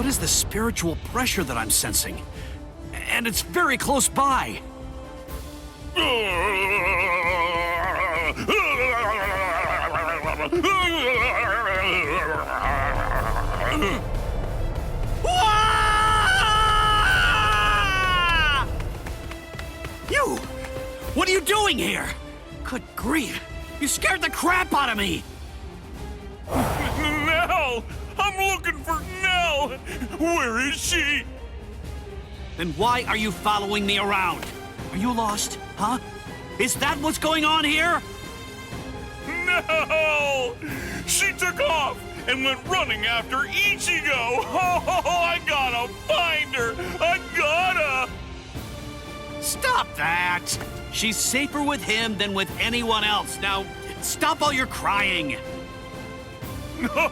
is the spiritual pressure that I'm sensing? And it's very close by. You! What are you doing here? Good grief! You scared the crap out of me! Nell! I'm looking for Nell! Where is she? Then why are you following me around? Are you lost, huh? Is that what's going on here? No! She took off and went running after Ichigo! Oh, I gotta find her! I gotta! Stop that! She's safer with him than with anyone else. Now, stop all your crying. No!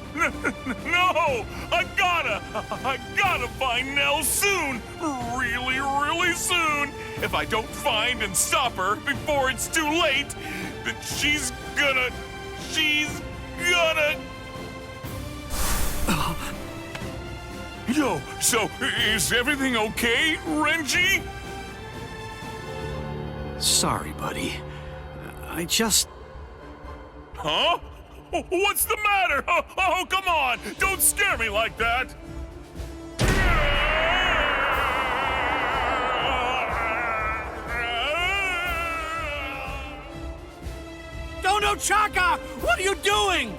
I gotta find Nell soon! Really, really soon! If I don't find and stop her before it's too late, then she's gonna... Yo, so is everything okay, Renji? Sorry, buddy. I just... Huh? What's the matter? Oh, come on! Don't scare me like that! Dono Chaka! What are you doing?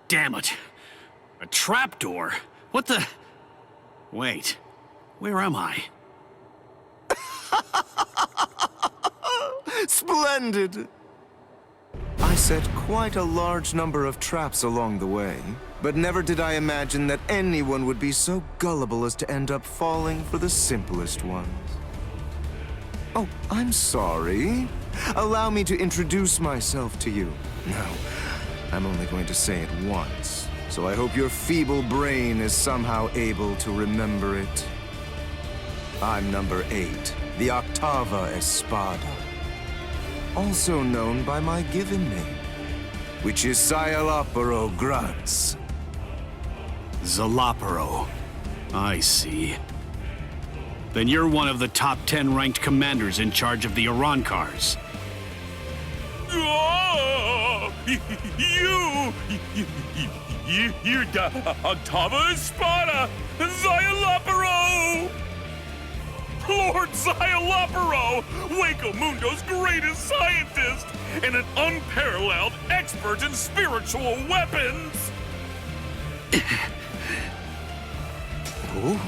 Damn it. A trapdoor? What the... Wait. Where am I? Splendid! I set quite a large number of traps along the way, but never did I imagine that anyone would be so gullible as to end up falling for the simplest ones. Oh, I'm sorry. Allow me to introduce myself to you. No, I'm only going to say it once, so I hope your feeble brain is somehow able to remember it. I'm number 8, the Octava Espada, also known by my given name, which is Scialopero Grunts. Zalopero. I see. Then you're one of the top 10 ranked commanders in charge of the Arancars. Oh, you're the Octava Espada, Scialopero! Lord Scialopero, Waco Mundo's greatest scientist, and an unparalleled expert in spiritual weapons! Ooh,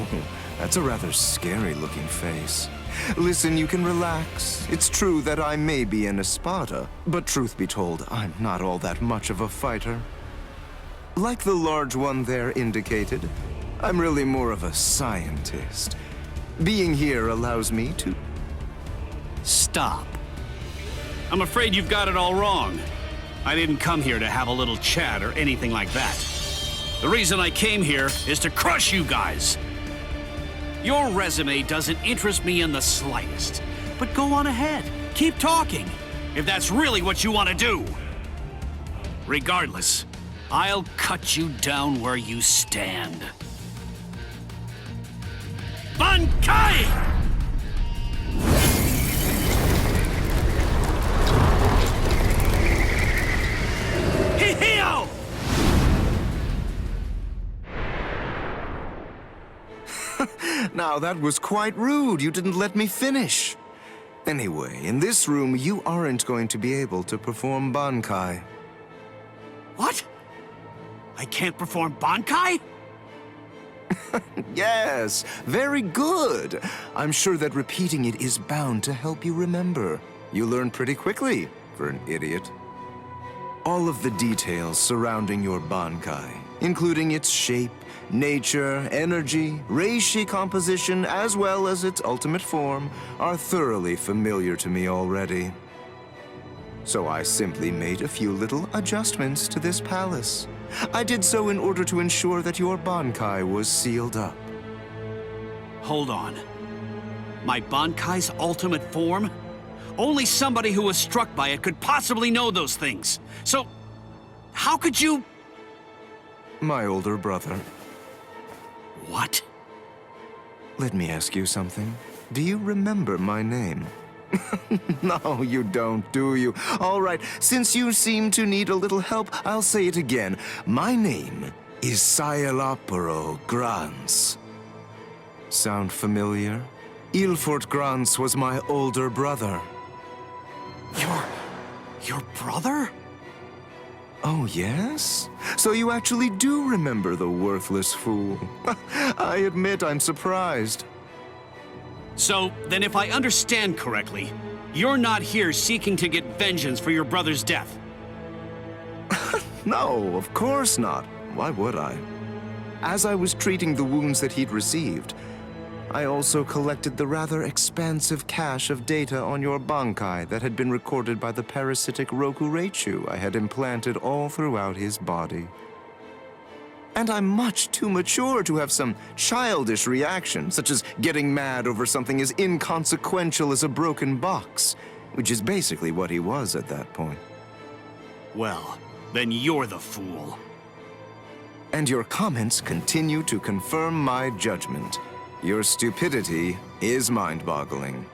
that's a rather scary-looking face. Listen, you can relax. It's true that I may be an Espada, but truth be told, I'm not all that much of a fighter. Like the large one there indicated, I'm really more of a scientist. Being here allows me to... Stop. I'm afraid you've got it all wrong. I didn't come here to have a little chat or anything like that. The reason I came here is to crush you guys. Your resume doesn't interest me in the slightest. But go on ahead. Keep talking, if that's really what you want to do. Regardless, I'll cut you down where you stand. Bankai! Hihio! Now, that was quite rude. You didn't let me finish. Anyway, in this room, you aren't going to be able to perform Bankai. What? I can't perform Bankai? Yes, very good. I'm sure that repeating it is bound to help you remember. You learn pretty quickly, for an idiot. All of the details surrounding your Bankai, including its shape, nature, energy, reishi composition, as well as its ultimate form, are thoroughly familiar to me already. So I simply made a few little adjustments to this palace. I did so in order to ensure that your Bankai was sealed up. Hold on. My Bankai's ultimate form? Only somebody who was struck by it could possibly know those things. So, how could you... My older brother. What? Let me ask you something. Do you remember my name? No, you don't, do you? All right, since you seem to need a little help, I'll say it again. My name is Scialopero Grans. Sound familiar? Ilfort Grans was my older brother. Your brother? Oh, yes? So you actually do remember the worthless fool. I admit I'm surprised. So, then if I understand correctly, you're not here seeking to get vengeance for your brother's death. No, of course not. Why would I? As I was treating the wounds that he'd received, I also collected the rather expansive cache of data on your Bankai that had been recorded by the parasitic Rokureichu I had implanted all throughout his body. And I'm much too mature to have some childish reaction, such as getting mad over something as inconsequential as a broken box, which is basically what he was at that point. Well, then you're the fool. And your comments continue to confirm my judgment. Your stupidity is mind-boggling.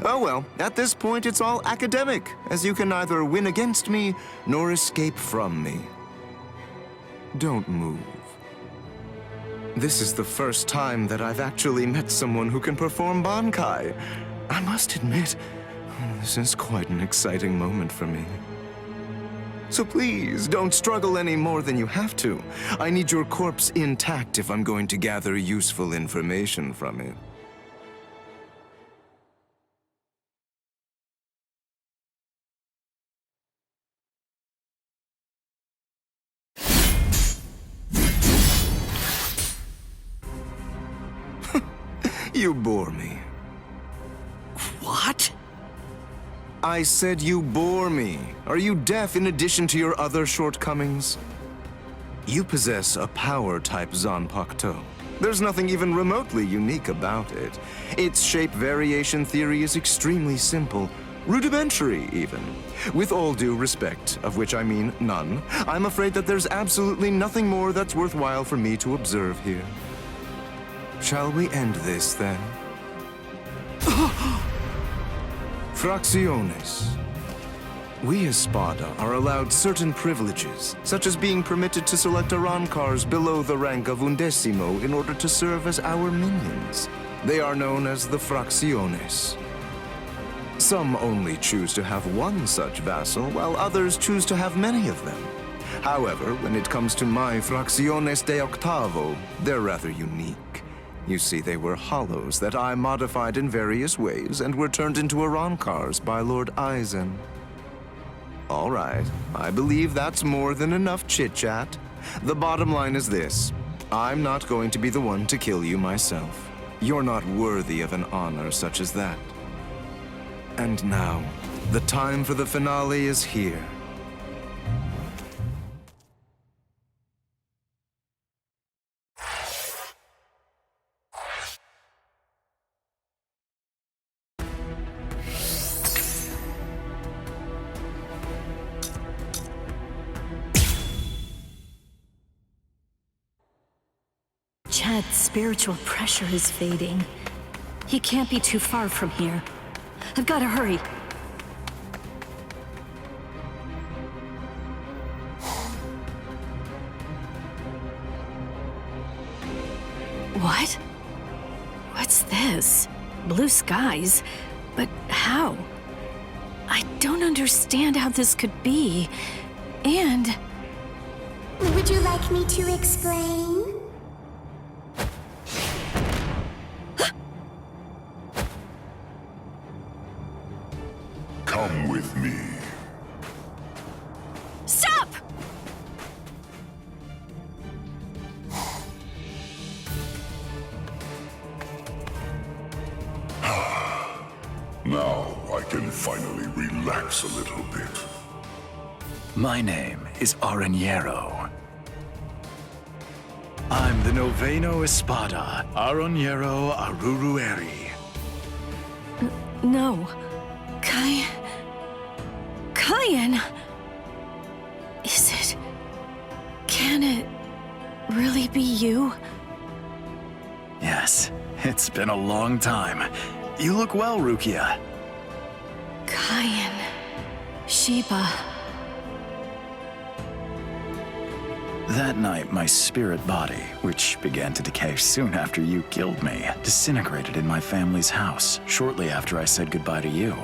Oh well, at this point it's all academic, as you can neither win against me nor escape from me. Don't move. This is the first time that I've actually met someone who can perform Bankai. I must admit, this is quite an exciting moment for me. So please, don't struggle any more than you have to. I need your corpse intact if I'm going to gather useful information from it. You bore me. What? I said you bore me. Are you deaf in addition to your other shortcomings? You possess a power-type Zanpakuto. There's nothing even remotely unique about it. Its shape variation theory is extremely simple, rudimentary even. With all due respect, of which I mean none, I'm afraid that there's absolutely nothing more that's worthwhile for me to observe here. Shall we end this, then? Fracciones. We as Spada are allowed certain privileges, such as being permitted to select Arancars below the rank of Undecimo in order to serve as our minions. They are known as the Fracciones. Some only choose to have one such vassal, while others choose to have many of them. However, when it comes to my Fracciones de Octavo, they're rather unique. You see, they were hollows that I modified in various ways and were turned into Arancars by Lord Eisen. All right, I believe that's more than enough chit-chat. The bottom line is this. I'm not going to be the one to kill you myself. You're not worthy of an honor such as that. And now, the time for the finale is here. Chad's spiritual pressure is fading. He can't be too far from here. I've got to hurry. What? What's this? Blue skies? But how? I don't understand how this could be. And... Would you like me to explain? Come with me. Stop! Now I can finally relax a little bit. My name is Aranjero. I'm the Noveno Espada, Aranjero Arurueri. No. Kyan? Is it... Can it really be you? Yes, it's been a long time. You look well, Rukia. Kyan... Sheba... That night, my spirit body, which began to decay soon after you killed me, disintegrated in my family's house shortly after I said goodbye to you.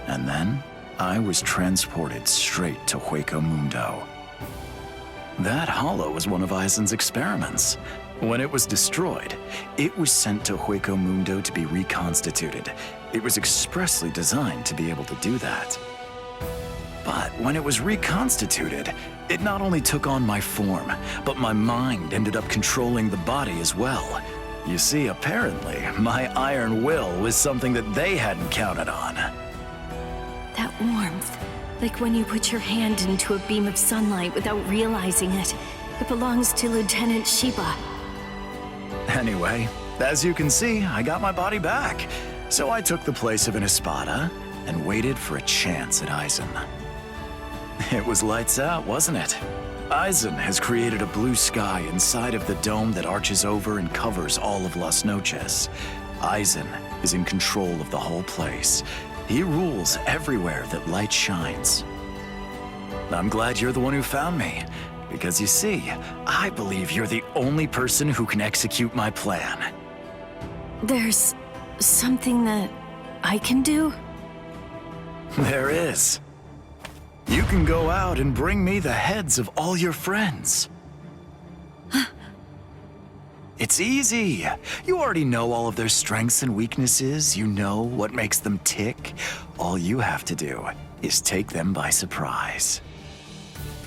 And then, I was transported straight to Hueco Mundo. That hollow was one of Aizen's experiments. When it was destroyed, it was sent to Hueco Mundo to be reconstituted. It was expressly designed to be able to do that. But when it was reconstituted, it not only took on my form, but my mind ended up controlling the body as well. You see, apparently, my iron will was something that they hadn't counted on. That warmth, like when you put your hand into a beam of sunlight without realizing it. It belongs to Lieutenant Sheba. Anyway, as you can see, I got my body back. So I took the place of an Espada and waited for a chance at Aizen. It was lights out, wasn't it? Aizen has created a blue sky inside of the dome that arches over and covers all of Las Noches. Aizen is in control of the whole place. He rules everywhere that light shines. I'm glad you're the one who found me, because you see, I believe you're the only person who can execute my plan. There's something that I can do? There is. You can go out and bring me the heads of all your friends. It's easy. You already know all of their strengths and weaknesses. You know what makes them tick. All you have to do is take them by surprise.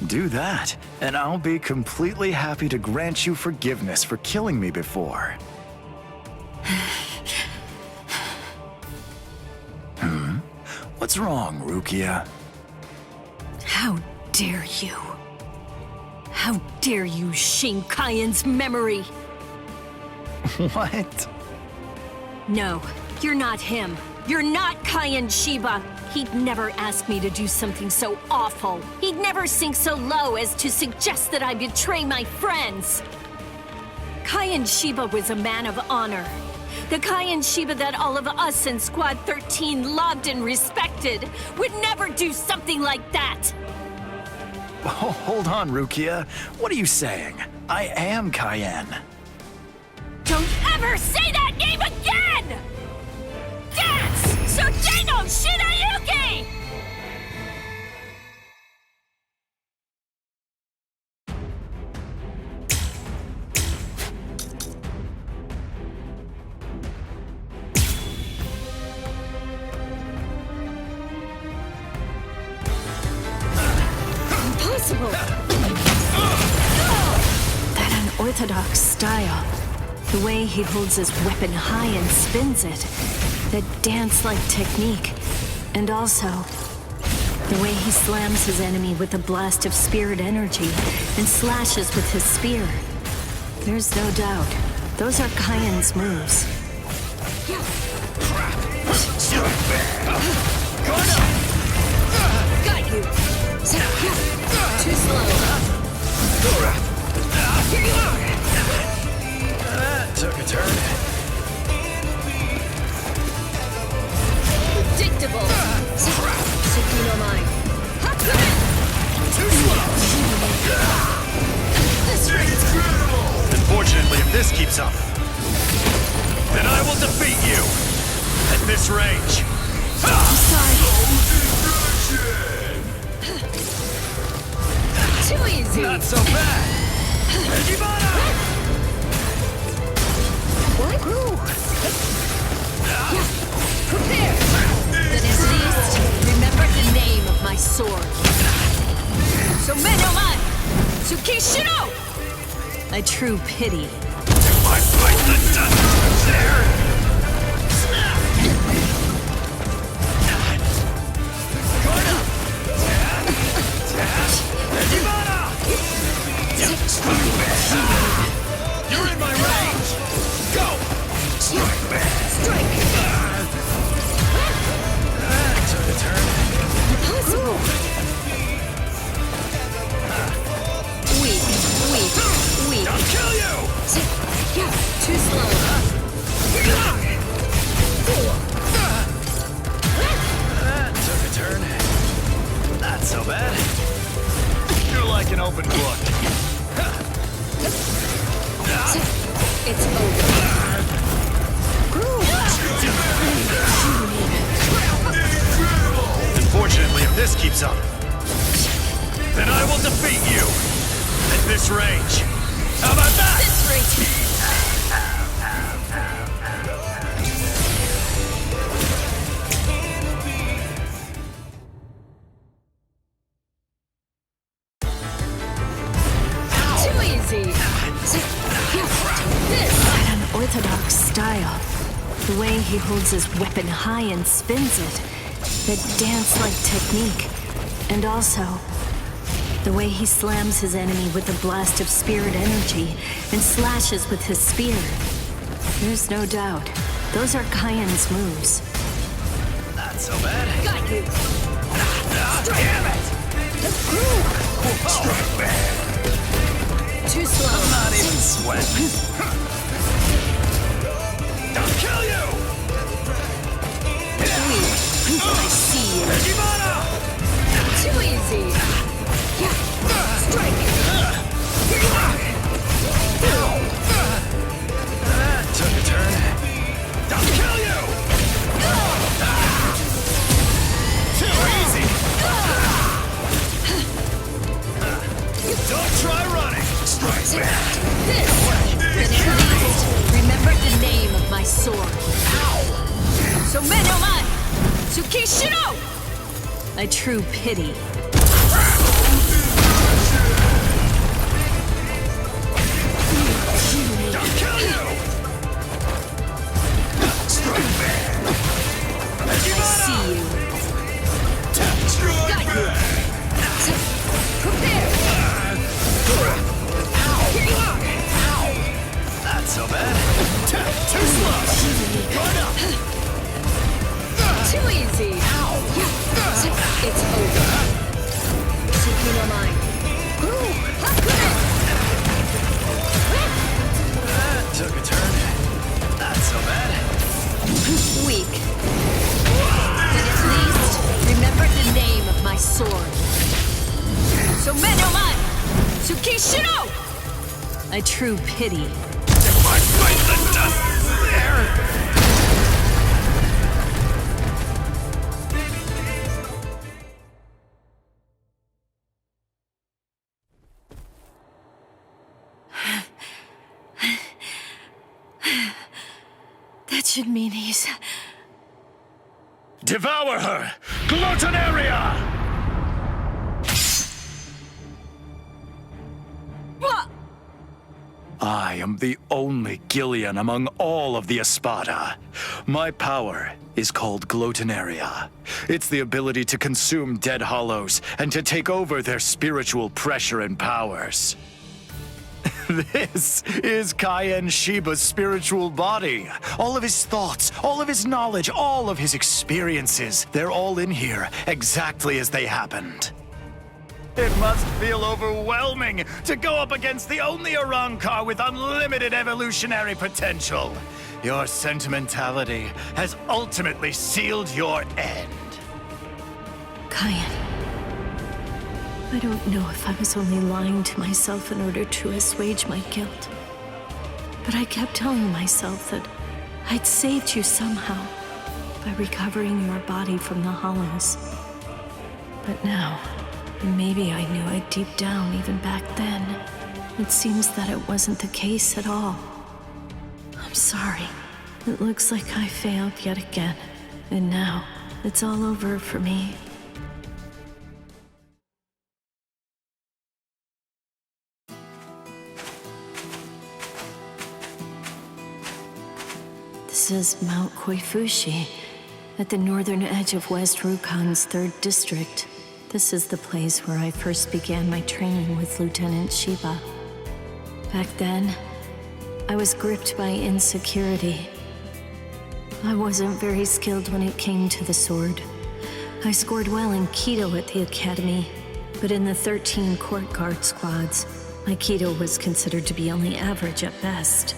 Do that, and I'll be completely happy to grant you forgiveness for killing me before. What's wrong, Rukia? How dare you? How dare you shame Kyan's memory? What? No, you're not him. You're not Kyan Sheba. He'd never ask me to do something so awful. He'd never sink so low as to suggest that I betray my friends. Kyan Sheba was a man of honor. The Kyan Sheba that all of us in Squad 13 loved and respected would never do something like that. Oh, hold on, Rukia. What are you saying? I am Kyan. Don't ever say that name again! Dance! Sojeno Shinayuki! Impossible! That unorthodox style. The way he holds his weapon high and spins it. That dance-like technique. And also, the way he slams his enemy with a blast of spirit energy and slashes with his spear. There's no doubt. Those are Kyan's moves. Got you! Too slow. Here you are! That took a turn. Predictable. Suki no mai. Hakuren! Too slow. This rate. Unfortunately, if this keeps up, then I will defeat you at this range. I'm sorry. Too easy. Not so bad. Hejimana! What? Prepare! Then at least remember the name of my sword. Somenoman! Tsukishiro! A true pity. I fight the dust there! You're in my range! Go! Strike! Weak, weak, weak. I'll kill you! Yeah, too slow. That took a turn. Not so bad. You're like an open book. It's over. Unfortunately, if this keeps up, then I will defeat you at this range. How about that? This rate. Too easy. This. An unorthodox style. The way he holds his weapon high and spins it. That dance-like technique. And also, the way he slams his enemy with a blast of spirit energy and slashes with his spear. There's no doubt. Those are Kayan's moves. Not so bad. Got you. Damn it! Strike back. Too slow. I'm not even sweating. I'll kill you! Weak. I see you. Too easy. Strike. Here you are. That took a turn. I'll kill you! Too easy! Don't try running! Strike back! This. Remember the name of my sword. So Menoman! Tsukishiro! A true pity. I'll kill you! Strike back! I see you. Got you. Prepare. Here you are. Not so bad. Too slow! Run up! Too easy. It's over. Sukino mine. That took a turn. Not so bad. Weak. But at least remember the name of my sword. So Menoman! Tsukishiro! A true pity. If I fight the dust there! That should mean he's... Devour her! Gluttonaria! I am the only Gillian among all of the Espada. My power is called Gluttonaria. It's the ability to consume dead hollows and to take over their spiritual pressure and powers. This is Kayan Shiba's spiritual body. All of his thoughts, all of his knowledge, all of his experiences, they're all in here, exactly as they happened. It must feel overwhelming to go up against the only Arrancar with unlimited evolutionary potential. Your sentimentality has ultimately sealed your end. Kayan. I don't know if I was only lying to myself in order to assuage my guilt. But I kept telling myself that I'd saved you somehow by recovering your body from the hollows. But now, and maybe I knew it deep down even back then, it seems that it wasn't the case at all. I'm sorry. It looks like I failed yet again. And now, it's all over for me. This is Mount Koifushi, at the northern edge of West Rukan's 3rd district. This is the place where I first began my training with Lieutenant Shiba. Back then, I was gripped by insecurity. I wasn't very skilled when it came to the sword. I scored well in Keto at the academy, but in the 13 court guard squads, my Keto was considered to be only average at best.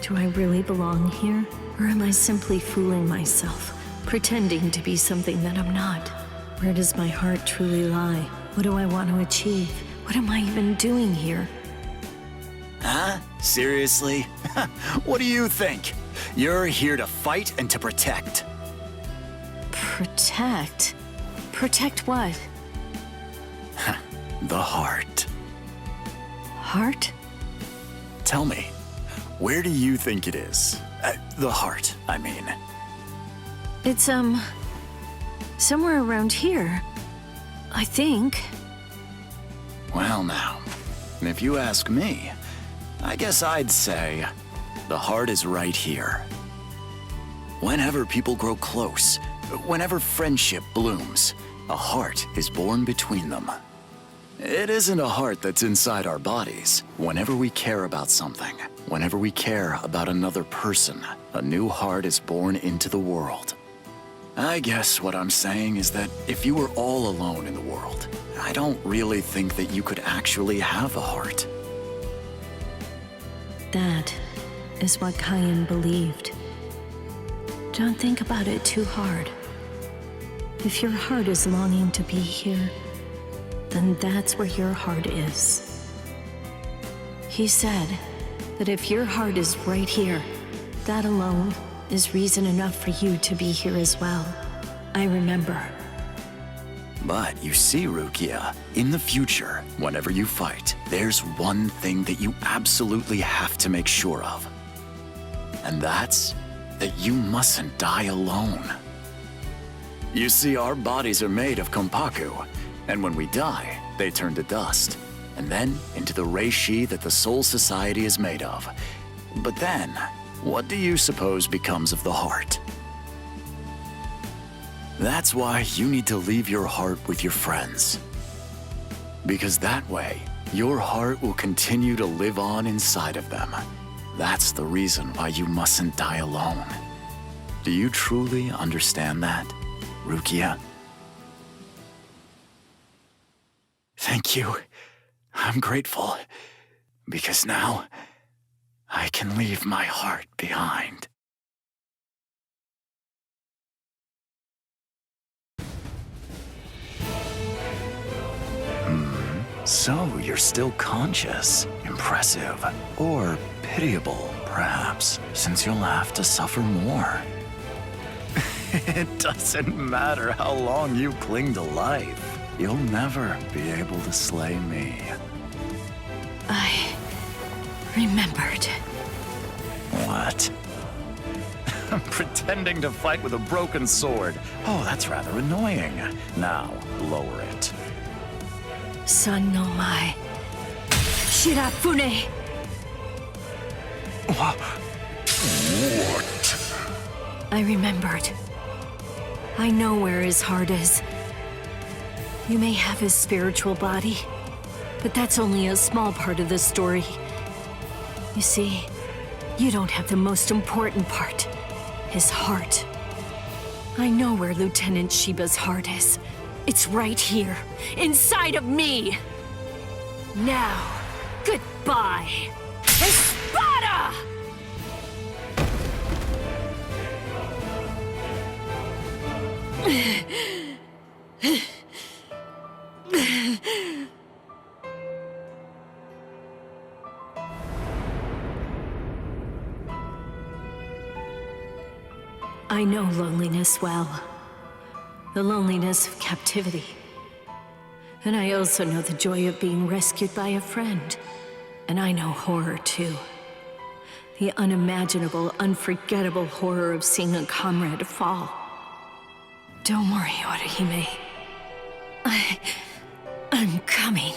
Do I really belong here? Or am I simply fooling myself, pretending to be something that I'm not? Where does my heart truly lie? What do I want to achieve? What am I even doing here? Huh? Seriously? What do you think? You're here to fight and to protect. Protect? Protect what? The heart. Heart? Tell me, where do you think it is? The heart, I mean. It's, somewhere around here. I think. Well now, if you ask me, I guess I'd say the heart is right here. Whenever people grow close, whenever friendship blooms, a heart is born between them. It isn't a heart that's inside our bodies. Whenever we care about something, whenever we care about another person, a new heart is born into the world. I guess what I'm saying is that if you were all alone in the world, I don't really think that you could actually have a heart. That is what Kyan believed. Don't think about it too hard. If your heart is longing to be here, then that's where your heart is. He said that if your heart is right here, that alone is reason enough for you to be here as well. I remember. But you see, Rukia, in the future, whenever you fight, there's one thing that you absolutely have to make sure of. And that's that you mustn't die alone. You see, our bodies are made of kompaku, and when we die, they turn to dust, and then into the reishi that the Soul Society is made of. But then, what do you suppose becomes of the heart? That's why you need to leave your heart with your friends. Because that way, your heart will continue to live on inside of them. That's the reason why you mustn't die alone. Do you truly understand that, Rukia? Thank you. I'm grateful. Because now, I can leave my heart behind. So you're still conscious. Impressive. Or pitiable, perhaps, since you'll have to suffer more. It doesn't matter how long you cling to life. You'll never be able to slay me. I remembered. What? I'm pretending to fight with a broken sword. Oh, that's rather annoying. Now, lower it. Son no mai. Shirafune! What? I remembered. I know where his heart is. You may have his spiritual body, but that's only a small part of the story. You see, you don't have the most important part, his heart. I know where Lieutenant Shiba's heart is. It's right here, inside of me. Now, goodbye. Espada! I know loneliness well. The loneliness of captivity. And I also know the joy of being rescued by a friend. And I know horror too. The unimaginable, unforgettable horror of seeing a comrade fall. Don't worry, Orihime. I'm coming.